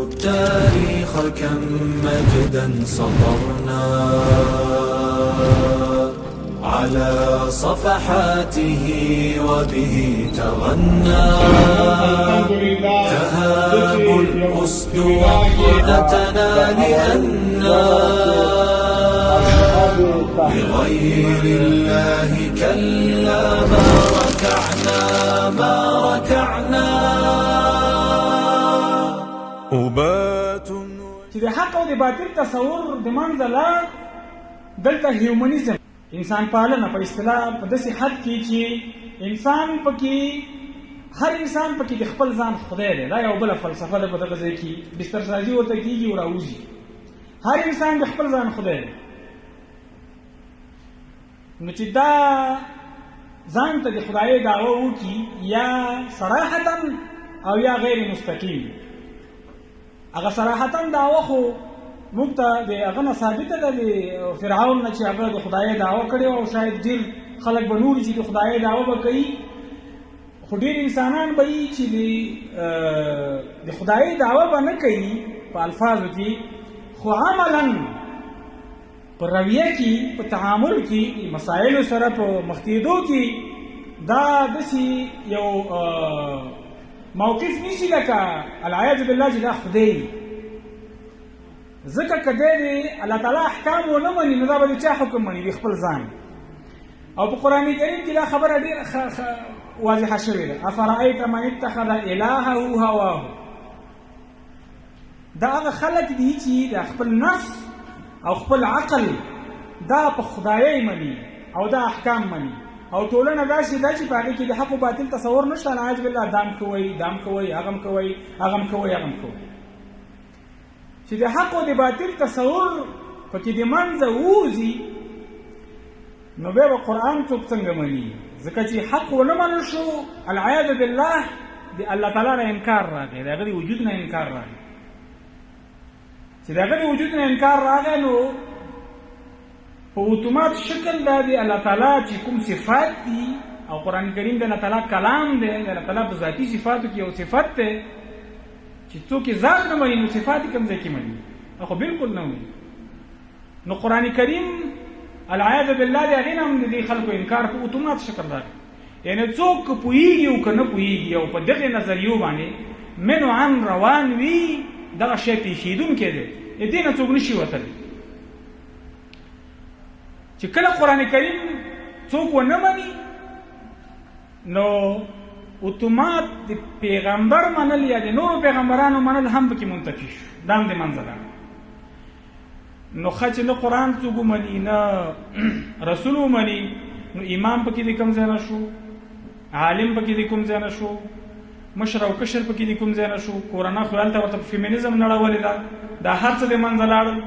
التاريخ كم مجدا سطرنا على صفحاته وبه تغنى. تهاب الأسد وحدتنا لأننا لغير الله كلا ما ركعنا ما ركعنا. چې د حق او د باطل تصور د منځه لاړ، دلته هیومنیزم انسان پالنه په اصطلاح په داسې حد کې چې انسان پکې هر انسان پکې د خپل ځان خدای دی. دا یو بله فلسفه ده په دغه ځای کې، بسترسازي ورته کېږي او راوځي. هر انسان د خپل ځان خدای دی. نو چې دا ځان ته د خدایي دعوه وکړي، یا صراحتا او یا غیر مستقیم. هغه صراحتا دعوه خو موږ ته د هغه نه ثابته ده، د فرعون نه چې هغه د خدایي دعوه کړې وه، او شاید ډېر خلک به نور چې د خدایي دعوه به کوي، خو ډېر انسانان به وي چې د خدایي دعوه به نه کوي په الفاظو کې، خو عملا په رویه کې، په تعامل کې، مسایلو سره په مخ کېدو کې دا داسې یو موقف نیسي لکه العیاذ بالله چې دا خدای. ځکه که دی د الله تعالی احکام ونه مني، نو دا به د چا حکم مني؟ د خپل ځان. او په قرآن کریم کې دا خبره ډېره واضحه شوې ده. افرأیت من اتخذ الهه هواه. دا هغه خلک دي چې د خپل نفس او خپل عقل دا په خدایي مني او دا احکام مني، او ټولنه داسې ده چې په هغې کې د حق و باطل تصور نشته. نعوذ بالله، دام کوئ، دام کوئ، هغم کوئ، هغم کوئ، هغم کوئ. چې د حق او د باطل تصور پکې د منځه ووځي، نو بیا به قرآن څوک څنګه مني؟ ځکه چې حق ونه منل شو، العیاذ بالله د الله تعالی نه انکار راغی، د هغه د وجود نه انکار راغی. چې د هغه د وجود نه انکار راغی، نو په اتومات شکل دا د الله تعالی چې کوم صفات دي، او قرآن کریم د الله تعالی کلام دی، د الله تعالی په ذاتي صفاتو کې یو صفت دی چې څوک یې ذات نه مني، نو صفات یې کوم ځای کې مني؟ خو بالکل نه مني. نو قرآن کریم العیاذ بالله د هغې نه هم د دې خلکو انکار په اتومات شکل راغی. یعنې څوک که پوهېږي او که نه پوهېږي، او په دغې نظریو باندې منو عن روان وي، دغه شی پېښېدونکی دی، د دې نه څوک نشي وتلی. چې کله قرآن کریم څوک ونه مني، نو اتومات د پیغمبر منل یا د نورو پیغمبرانو منل هم پکې منتفي شو، دا هم د منځه لاړ. نو ښه چې نه قرآن څوک ومني، نه رسول ومني، نو امام پکې د کوم ځای نه شو، عالم پکې د کوم ځای نه شو، مشر او کشر پکې د کوم ځای نه شو، کورنۍ خو هلته ورته فیمینیزم نړولې ده، دا هر څه د منځه لاړل.